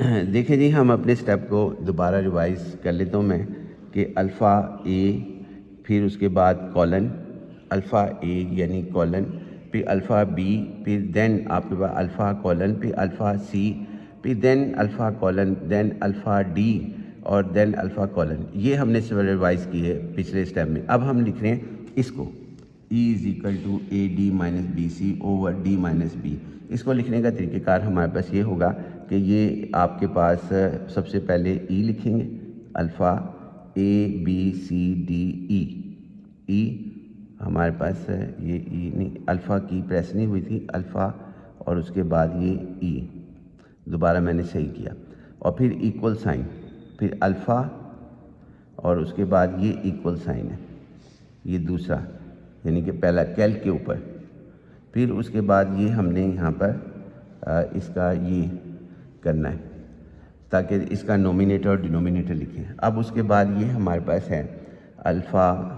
देखिए जी, हम अपने स्टेप को दोबारा रिवाइज कर लेता हूँ मैं कि अल्फ़ा ए, फिर उसके बाद कॉलन अल्फ़ा ए यानी कॉलन, फिर अल्फ़ा बी, फिर देन आपके पास अल्फ़ा कॉलन, फिर अल्फ़ा सी, फिर then alpha colon, then alpha D और देन अल्फ़ा कॉलन। ये हमने रिवाइज की है पिछले स्टेप में। अब हम लिख रहे हैं इसको E is equal to A D minus B C over D minus B. इसको लिखने का तरीक़ेकार हमारे पास ये होगा कि ये आपके पास सबसे पहले E लिखेंगे, alpha A B C D E. E हमारे पास ये ई नहीं, अल्फ़ा की प्रेस नहीं हुई थी, अल्फ़ा और उसके बाद ये ई, दोबारा मैंने सही किया, और फिर इक्वल साइन, फिर अल्फ़ा और उसके बाद ये इक्वल साइन है, ये दूसरा यानी कि पहला कैल के ऊपर। फिर उसके बाद ये हमने यहाँ पर इसका ये करना है ताकि इसका नोमिनेटर और डिनोमिनेटर लिखें। अब उसके बाद ये हमारे पास है अल्फ़ा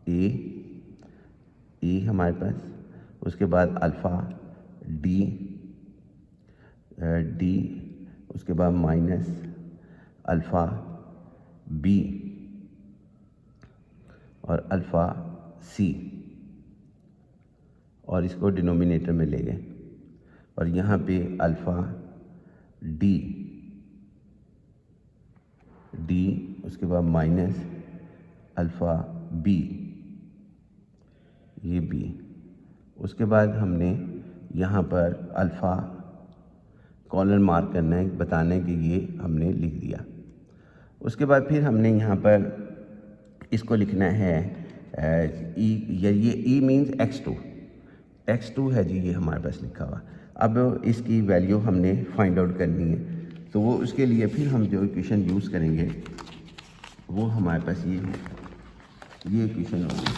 ए हमारे पास, उसके बाद अल्फ़ा डी डी, उसके बाद माइनस अल्फ़ा बी और अल्फ़ा सी, और इसको डिनोमिनेटर में ले गए, और यहाँ पे अल्फ़ा डी उसके बाद माइनस अल्फ़ा बी, ये बी। उसके बाद हमने यहाँ पर अल्फ़ा कॉलन मार्क करना है, बताना है कि ये हमने लिख दिया। उसके बाद फिर हमने यहाँ पर इसको लिखना है ई, ये ई मीन्स x2 है जी, ये हमारे पास लिखा हुआ। अब इसकी वैल्यू हमने फाइंड आउट करनी है, तो वो उसके लिए फिर हम जो इक्वेशन यूज़ करेंगे वो हमारे पास ये इक्वेशन होगी।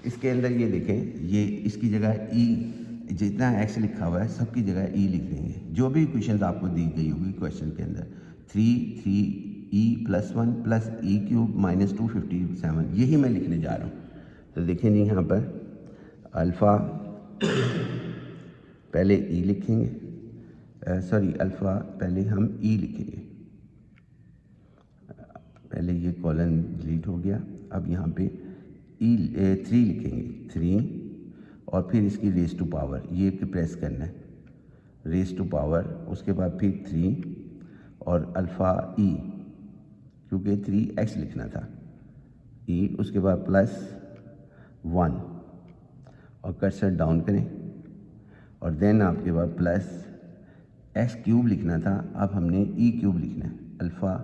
इसके अंदर ये देखें, ये इसकी जगह ई, जितना x लिखा हुआ है सबकी जगह ई लिख देंगे। जो भी इक्वेशन आपको दी गई होगी क्वेश्चन के अंदर, 3e + 1 + e³ - 257, यही मैं लिखने जा रहा हूँ। तो देखें जी, यहाँ पर अल्फ़ा पहले ई लिखेंगे, अल्फ़ा पहले हम ई लिखेंगे, पहले ये कॉलन डिलीट हो गया। अब यहाँ पे 3 लिखेंगे, 3, और फिर इसकी रेज़ टू पावर, ये प्रेस करना है, रेज़ टू पावर, उसके बाद फिर 3 और अल्फ़ा ई, क्योंकि 3x लिखना था, ई, उसके बाद +1 और कर्सर डाउन करें, और देन आपके पास +x³ लिखना था, अब हमने e³ लिखना है अल्फ़ा,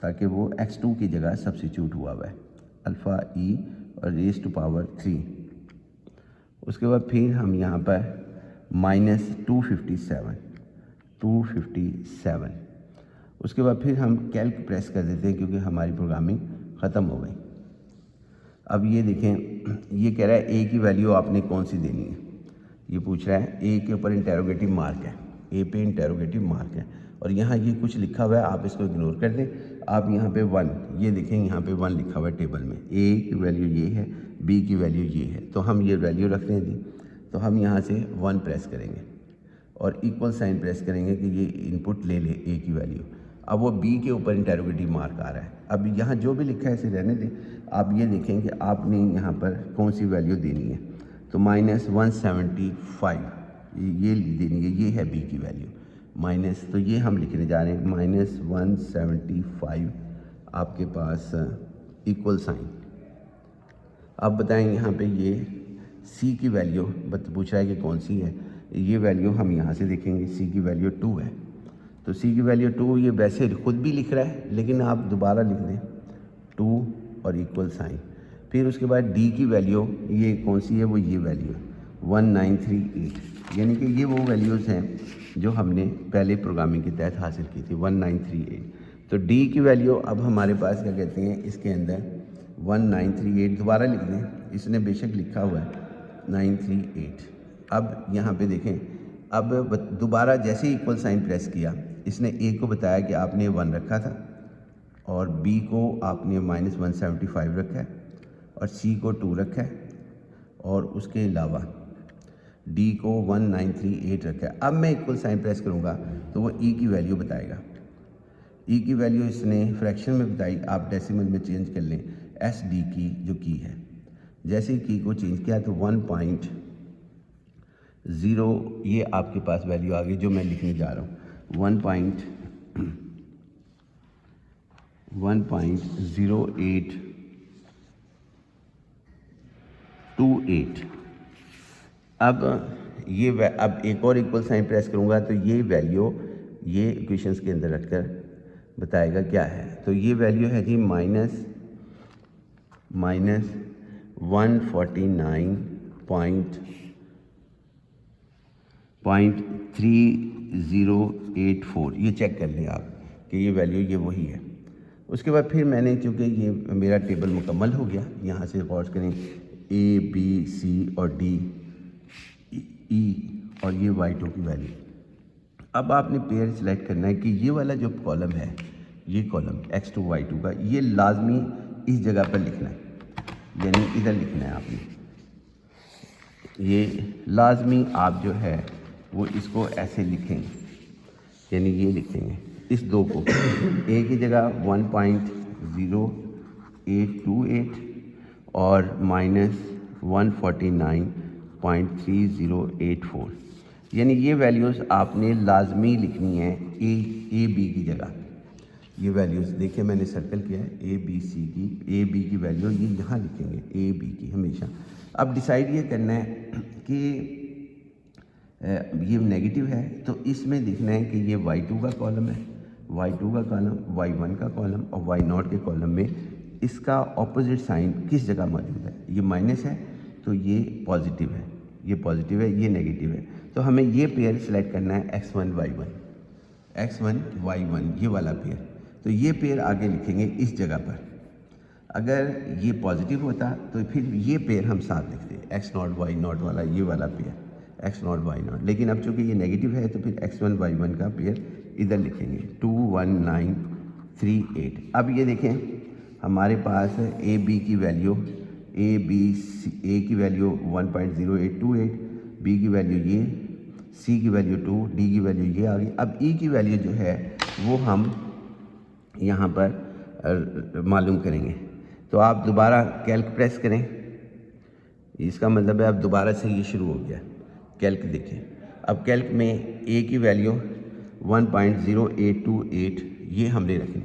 ताकि वो x2 की जगह सब्स्टिट्यूट हुआ है, अल्फ़ा ई और रेज़ टू पावर 3। उसके बाद फिर हम यहाँ पर -257, उसके बाद फिर हम कैल्क प्रेस कर देते हैं क्योंकि हमारी प्रोग्रामिंग ख़त्म हो गई। अब ये देखें, ये कह रहा है ए की वैल्यू आपने कौन सी देनी है, ये पूछ रहा है। ए के ऊपर इंटेरोगेटिव मार्क है, ए पे इंटेरोगेटिव मार्क है, और यहाँ ये कुछ लिखा हुआ है, आप इसको इग्नोर कर दें। आप यहाँ पे 1, ये देखें यहाँ पे 1 लिखा हुआ है टेबल में, ए की वैल्यू ये है, बी की वैल्यू ये है, तो हम ये वैल्यू रखते हैं जी। तो हम यहाँ से 1 प्रेस करेंगे और इक्वल साइन प्रेस करेंगे कि ये इनपुट ले ले ए की वैल्यू। अब वो बी के ऊपर इंटेरोगेटिव मार्क आ रहा है। अब यहाँ जो भी लिखा है इसे रहने दें। आप ये देखें कि आपने यहाँ पर कौन सी वैल्यू देनी है, तो -175 ये देनी है, ये है बी की वैल्यू माइनस, तो ये हम लिखने जा रहे हैं -175 आपके पास इक्वल साइन। अब बताएं यहाँ पे ये सी की वैल्यू पूछ रहा है कि कौन सी है, ये वैल्यू हम यहाँ से देखेंगे, सी की वैल्यू 2 है, तो सी की वैल्यू 2, ये वैसे खुद भी लिख रहा है लेकिन आप दोबारा लिख दें 2 और इक्वल साइन। फिर उसके बाद डी की वैल्यू ये कौन सी है, वो ये वैल्यू है 1938, यानी कि ये वो वैल्यूज़ हैं जो हमने पहले प्रोग्रामिंग के तहत हासिल की थी 1938। तो डी की वैल्यू अब हमारे पास क्या कहते हैं, इसके अंदर 1938 दोबारा लिख दें, इसने बेशक लिखा हुआ है 938। अब यहाँ पे देखें, अब दोबारा जैसे ही इक्वल साइन प्रेस किया, इसने ए को बताया कि आपने 1 रखा था और बी को आपने -175 रखा है और सी को 2 रखा है, और उसके अलावा डी को 1938 रखा है। अब मैं इक्वल साइन प्रेस करूँगा तो वो ई की वैल्यू बताएगा। ई की वैल्यू इसने फ्रैक्शन में बताई, आप डेसिमल में चेंज कर लें। एस डी की जो की है, जैसे ही की को चेंज किया तो 1.0 ये आपके पास वैल्यू आ गई जो मैं लिखने जा रहा हूँ। 1.0828। अब एक और इक्वल साइन प्रेस करूँगा तो ये वैल्यू ये इक्वेशंस के अंदर रखकर बताएगा क्या है। तो ये वैल्यू है जी माइनस 149.3084। ये चेक कर लें आप कि ये वैल्यू ये वही है। उसके बाद फिर मैंने, चूँकि ये मेरा टेबल मुकम्मल हो गया, यहाँ से गौर करें ए बी सी और डी ई और ये Y2 की वैल्यू। अब आपने पेयर सिलेक्ट करना है कि ये वाला जो कॉलम है, ये कॉलम X2 Y2 का, ये लाजमी इस जगह पर लिखना है, यानी इधर लिखना है आपने। ये लाजमी आप जो है वो इसको ऐसे लिखेंगे, यानी ये लिखेंगे इस दो को ए की जगह 1.0828 और माइनस 149.3084, यानी ये वैल्यूज़ आपने लाजमी लिखनी है ए बी की जगह। ये वैल्यूज़ देखिए मैंने सर्कल किया है, ए बी सी की, ए बी की वैल्यू ये यहाँ लिखेंगे, ए बी की हमेशा। अब डिसाइड ये करना है कि ये नेगेटिव है तो इसमें लिखना है कि ये Y2 का कॉलम है, Y2 का कॉलम, Y1 का कॉलम और Y0 के कॉलम में इसका ऑपोजिट साइन किस जगह मौजूद है। ये माइनस है तो ये पॉजिटिव है, ये पॉजिटिव है, ये नेगेटिव है। तो हमें ये पेयर सिलेक्ट करना है X1 Y1 ये वाला पेयर। तो ये पेयर आगे लिखेंगे इस जगह पर। अगर ये पॉजिटिव होता तो फिर ये पेयर हम साथ लिखते X0 Y0 वाला, ये वाला पेयर X0 Y0। लेकिन अब चूँकि ये नेगेटिव है तो फिर X1 Y1 का पेयर इधर लिखेंगे 21938। अब ये देखें हमारे पास ए बी की वैल्यू, ए की वैल्यू 1.0828, बी की वैल्यू ये, सी की वैल्यू 2, डी की वैल्यू ये आ गई। अब ई की वैल्यू जो है वो हम यहाँ पर मालूम करेंगे। तो आप दोबारा कैल्क प्रेस करें, इसका मतलब है अब दोबारा से ये शुरू हो गया। कैल्क देखें, अब कैल्क में ए की वैल्यू 1.0828 ये हमने रखनी,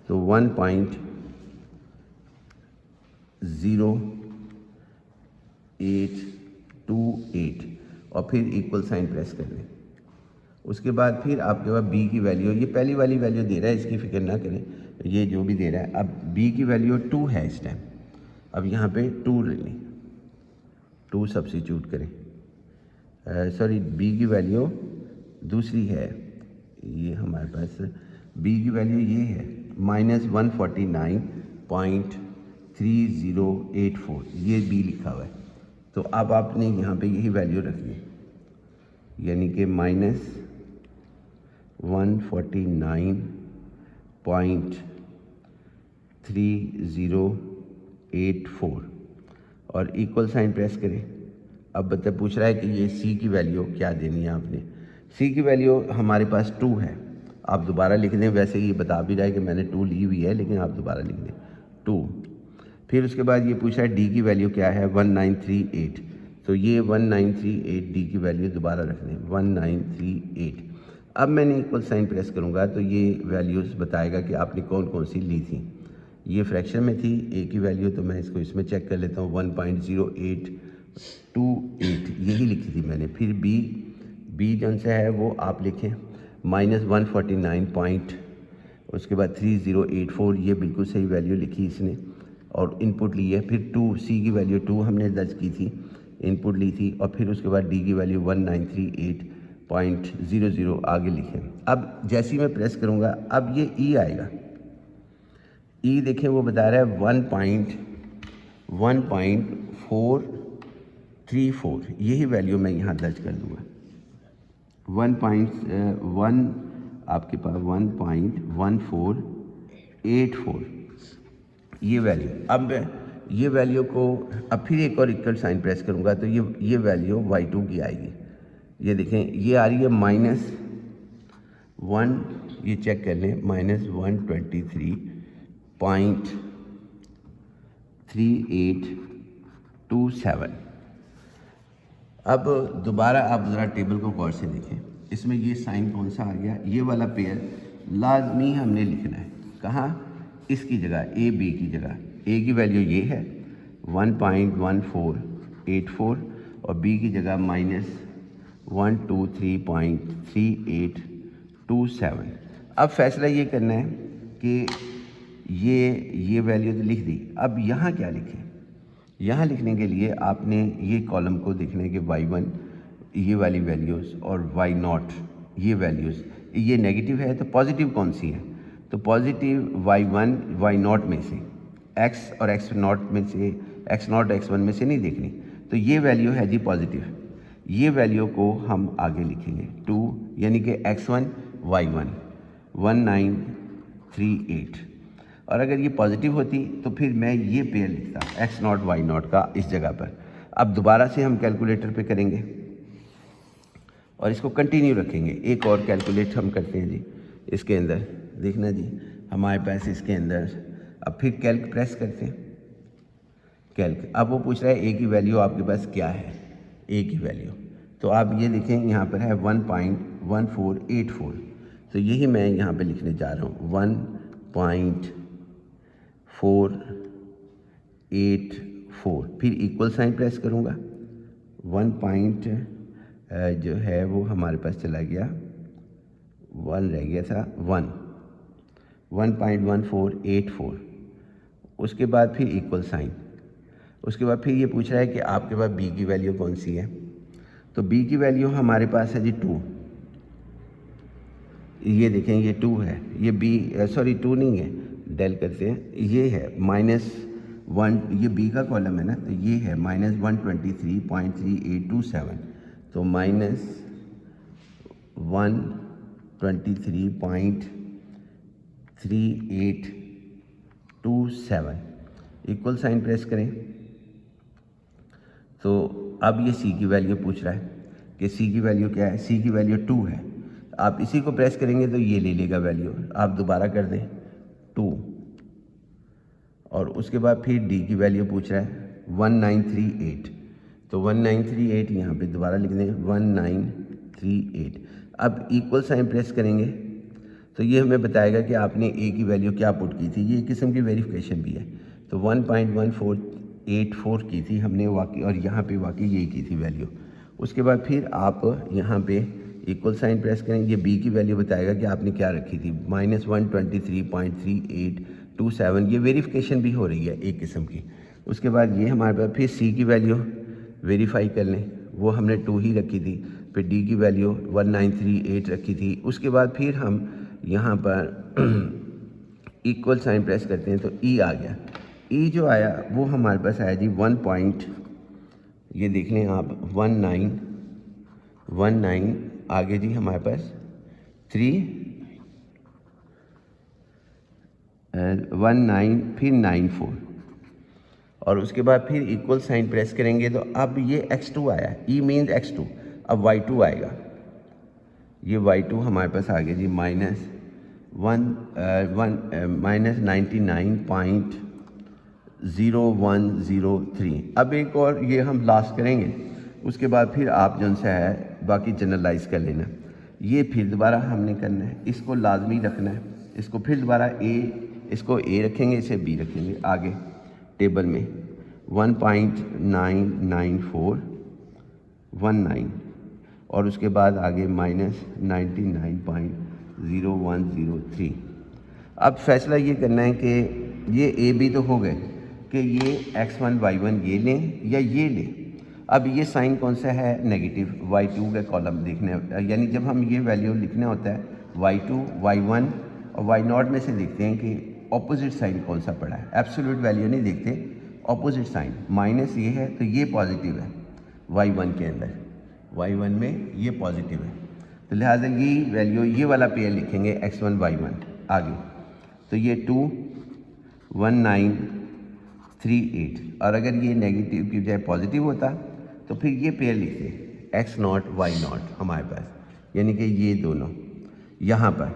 तो 1.0828 और फिर इक्वल साइन प्रेस कर लें। उसके बाद फिर आपके पास बी की वैल्यू, ये पहली वाली वैल्यू दे रहा है, इसकी फ़िक्र ना करें, ये जो भी दे रहा है। अब बी की वैल्यू 2 है इस टाइम, अब यहाँ पे 2 ले लें, 2 सब्स्टिट्यूट करें। सॉरी बी की वैल्यू दूसरी है, ये हमारे पास बी की वैल्यू ये है -149.3084, ये बी लिखा हुआ है। तो अब आपने यहाँ पे यही वैल्यू रखनी है, यानी कि -149.3084 और इक्वल साइन प्रेस करें। अब पूछ रहा है कि ये सी की वैल्यू क्या देनी है आपने। सी की वैल्यू हमारे पास 2 है, आप दोबारा लिख दें। वैसे ये बता भी रहा है कि मैंने 2 ली हुई है, लेकिन आप दोबारा लिख दें 2। फिर उसके बाद ये पूछा है डी की वैल्यू क्या है, 1938, तो ये 1938 डी की वैल्यू दोबारा रख दें 1938। अब मैंने इक्वल साइन प्रेस करूँगा तो ये वैल्यूज़ बताएगा कि आपने कौन कौन सी ली थी। ये फ्रैक्शन में थी ए की वैल्यू, तो मैं इसको इसमें चेक कर लेता हूँ, 1.0828 यही लिखी थी मैंने। फिर बी जौन सा है वो आप लिखें -149 उसके बाद 3084, ये बिल्कुल सही वैल्यू लिखी इसने और इनपुट ली है। फिर 2 सी की वैल्यू 2 हमने दर्ज की थी, इनपुट ली थी, और फिर उसके बाद डी की वैल्यू 1938.00 आगे लिखें। अब जैसे ही मैं प्रेस करूँगा अब ये ई आएगा। ई देखें वो बता रहा है 1.434, यही वैल्यू मैं यहाँ दर्ज कर दूँगा। 1.1 आपके पास 1.1484 ये वैल्यू। अब ये वैल्यू को अब फिर एक और इक्वल साइन प्रेस करूँगा तो ये वैल्यू y2 की आएगी। ये देखें ये आ रही है -1, ये चेक कर लें, -123.3827। अब दोबारा आप ज़रा टेबल को गौर से देखें, इसमें ये साइन कौन सा आ गया, ये वाला पेयर लाजमी हमने लिखना है। कहाँ? इसकी जगह ए बी की जगह। ए की वैल्यू ये है 1.1484 और बी की जगह -123.3827। अब फैसला ये करना है कि ये वैल्यू तो लिख दी, अब यहाँ क्या लिखें? यहाँ लिखने के लिए आपने ये कॉलम को देखना है कि y1 ये वाली वैल्यूज़ और y0 ये वैल्यूज़, ये नेगेटिव है तो पॉजिटिव कौन सी है? तो पॉजिटिव y1 y0 में से, x और x0 में से, x0 x1 में से नहीं देखनी। तो ये वैल्यू है जी पॉजिटिव, ये वैल्यू को हम आगे लिखेंगे 2, यानी कि x1 y1 1938। और अगर ये पॉजिटिव होती तो फिर मैं ये पेयर लिखता x0 y0 का इस जगह पर। अब दोबारा से हम कैलकुलेटर पे करेंगे और इसको कंटिन्यू रखेंगे। एक और कैलकुलेट हम करते हैं जी, इसके अंदर देखना जी हमारे पास इसके अंदर, अब फिर कैल्क प्रेस करते हैं, कैल्क। अब वो पूछ रहा है ए की वैल्यू आपके पास क्या है, ए की वैल्यू, तो आप ये लिखें, यहाँ पर है 1.1484, तो यही मैं यहाँ पे लिखने जा रहा हूँ 1.484, फिर इक्वल साइन प्रेस करूँगा, 1 जो है वो हमारे पास चला गया, 1 रह गया था, 1.1484, उसके बाद फिर इक्वल साइन, उसके बाद फिर ये पूछ रहा है कि आपके पास बी की वैल्यू कौन सी है, तो बी की वैल्यू हमारे पास है जी 2, ये देखें ये 2 है, ये बी सॉरी 2 नहीं है, डेल करते हैं, ये है -1, ये बी का कॉलम है ना, तो ये है -123.3827, तो -123.3827 इक्वल साइन प्रेस करें। तो अब ये सी की वैल्यू पूछ रहा है कि सी की वैल्यू क्या है, सी की वैल्यू 2 है, आप इसी को प्रेस करेंगे तो ये ले लेगा वैल्यू, आप दोबारा कर दें 2, और उसके बाद फिर डी की वैल्यू पूछ रहा है 1938, तो 1938 यहाँ पे दोबारा लिख दें 1938। अब इक्वल साइन प्रेस करेंगे तो ये हमें बताएगा कि आपने ए की वैल्यू क्या पुट की थी, ये किस्म की वेरिफिकेशन भी है। तो 1.1484 की थी हमने वाकई, और यहाँ पे वाकई यही की थी वैल्यू। उसके बाद फिर आप यहाँ पे इक्वल साइन प्रेस करें, ये बी की वैल्यू बताएगा कि आपने क्या रखी थी, -123.3827, ये वेरिफिकेशन भी हो रही है एक किस्म की। उसके बाद ये हमारे पास फिर सी की वैल्यू वेरीफाई कर लें, वो हमने 2 ही रखी थी, फिर डी की वैल्यू 1938 रखी थी। उसके बाद फिर हम यहाँ पर इक्वल साइन प्रेस करते हैं तो ई आ गया, ई जो आया वो हमारे पास आया जी 1. ये देख लें आप 1919 आगे जी हमारे पास 319 फिर 94, और उसके बाद फिर इक्वल साइन प्रेस करेंगे तो अब ये x2 आया, ई मीन्स x2, अब y2 आएगा, ये y2 हमारे पास आ गया जी -99.0103। अब एक और ये हम लास्ट करेंगे, उसके बाद फिर आप जो सा है बाकी जनरलाइज कर लेना। ये फिर दोबारा हमने करना है, इसको लाजमी रखना है, इसको फिर दोबारा इसको ए रखेंगे, इसे बी रखेंगे आगे टेबल में 1.99419, और उसके बाद आगे -99.0103। अब फैसला ये करना है कि ये ए बी तो हो गए कि ये x1 y1 ये लें या ये लें। अब ये साइन कौन सा है, नेगेटिव, y2 का कॉलम देखना है, यानी जब हम ये वैल्यू लिखना होता है y2 y1 और y0 में से देखते हैं कि ऑपोजिट साइन कौन सा पड़ा है, एब्सोल्यूट वैल्यू नहीं देखते, ऑपोजिट साइन माइनस ये है तो ये पॉजिटिव है y1 के अंदर, y1 में ये पॉजिटिव है, तो लिहाजा ये वैल्यू ये वाला पेयर लिखेंगे x1 y1 आगे, तो ये 219 38। और अगर ये नेगेटिव की बजाय पॉजिटिव होता तो फिर ये पेयर लिखते x0 y0 हमारे पास, यानी कि ये दोनों यहाँ पर।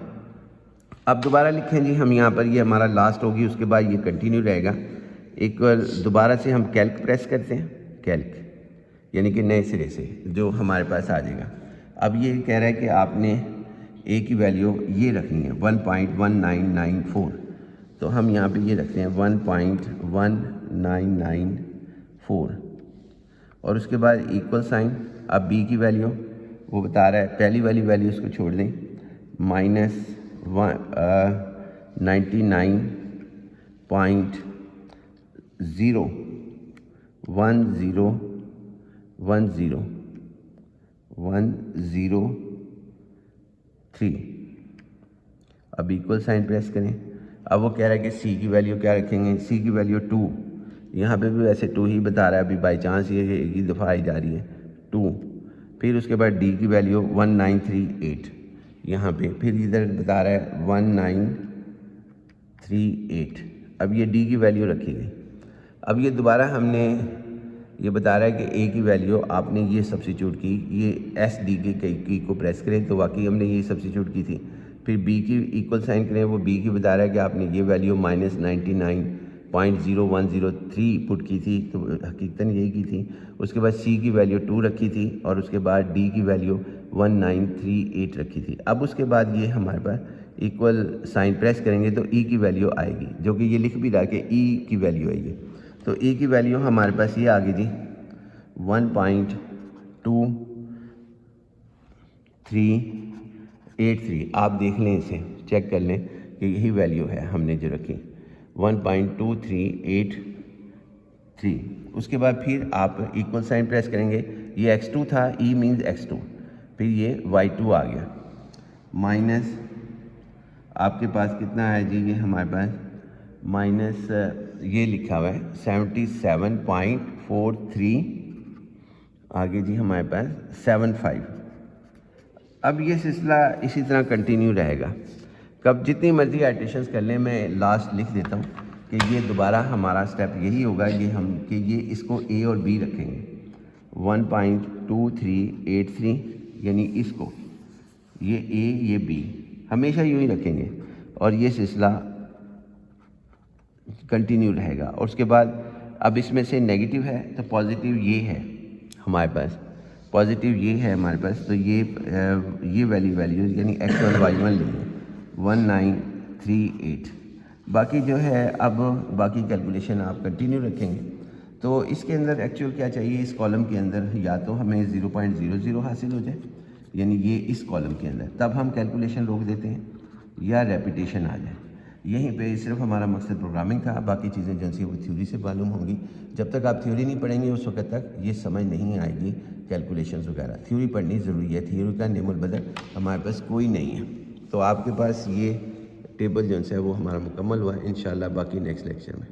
अब दोबारा लिखें जी हम यहाँ पर, ये हमारा लास्ट होगी, उसके बाद ये कंटिन्यू रहेगा। एक बार दोबारा से हम कैल्क प्रेस करते हैं, कैल्क यानी कि नए सिरे से जो हमारे पास आ जाएगा। अब ये कह रहा है कि आपने ए की वैल्यू ये रखनी है 1.1994, तो हम यहाँ पे ये रखते हैं 1.1994 और उसके बाद इक्वल साइन। अब बी की वैल्यू वो बता रहा है, पहली वाली वैल्यू उसको छोड़ दें, -99.0101003। अब इक्वल साइन प्रेस करें। अब वो कह रहा है कि सी की वैल्यू क्या रखेंगे, सी की वैल्यू 2, यहाँ पे भी वैसे 2 ही बता रहा है, अभी बाई चांस ये एक ही दफ़ा आई जा रही है 2। फिर उसके बाद डी की वैल्यू 1938 यहाँ पे, फिर इधर बता रहा है 1938। अब ये डी की वैल्यू रखी गई। अब ये दोबारा हमने ये बता रहा है कि ए की वैल्यू आपने ये सब्स्टिट्यूट की, ये एस डी के की को प्रेस करें तो वाकई हमने ये सब्स्टिट्यूट की थी। फिर बी की इक्वल साइन करें, वो बी की बता रहा है कि आपने ये वैल्यू -99.0103 पुट की थी, तो हकीकतन यही की थी। उसके बाद सी की वैल्यू 2 रखी थी और उसके बाद डी की वैल्यू 1938 रखी थी। अब उसके बाद ये हमारे पास इक्वल साइन प्रेस करेंगे तो ई की वैल्यू आएगी, जो कि ये लिख भी रहा है कि ई की वैल्यू आएगी। तो ई की वैल्यू हमारे पास ये आ गई जी 1.2383। आप देख लें, इसे चेक कर लें कि यही वैल्यू है हमने जो रखी 1.2383। उसके बाद फिर आप इक्वल साइन प्रेस करेंगे, ये x2 था, e मीन्स x2, फिर ये y2 आ गया माइनस आपके पास कितना है जी, ये हमारे पास माइनस ये लिखा हुआ है 77.43 आगे जी हमारे पास 75। अब ये सिलसिला इसी तरह कंटिन्यू रहेगा, कब जितनी मर्जी एडिशंस कर लें। मैं लास्ट लिख देता हूँ कि ये दोबारा हमारा स्टेप यही होगा कि ये इसको ए और बी रखेंगे 1.2383, यानी इसको ये ए ये बी हमेशा यूँ ही रखेंगे और ये सिलसिला कंटिन्यू रहेगा। और उसके बाद अब इसमें से नेगेटिव है तो पॉजिटिव ये है हमारे पास, पॉजिटिव ये है हमारे पास, तो ये वैल्यूज़ यानी x1 y1 लेंगे 1938। बाकी जो है अब बाकी कैलकुलेशन आप कंटिन्यू रखेंगे। तो इसके अंदर एक्चुअल क्या चाहिए, इस कॉलम के अंदर या तो हमें 0.00 हासिल हो जाए, यानी ये इस कॉलम के अंदर, तब हम कैलकुलेशन रोक देते हैं, या रेपिटेशन आ जाए। यहीं पे सिर्फ हमारा मकसद प्रोग्रामिंग था, बाकी चीज़ें जो सी वो थ्योरी से मालूम होंगी। जब तक आप थ्योरी नहीं पढ़ेंगे उस वक्त तक ये समझ नहीं आएगी कैलकुलेशंस वगैरह। थ्योरी पढ़नी ज़रूरी है, थ्योरी का नेमुल बदल हमारे पास कोई नहीं है। तो आपके पास ये टेबल जो है वो हमारा मुकम्मल हुआ है। इंशाल्लाह बाकी नेक्स्ट लेक्चर में।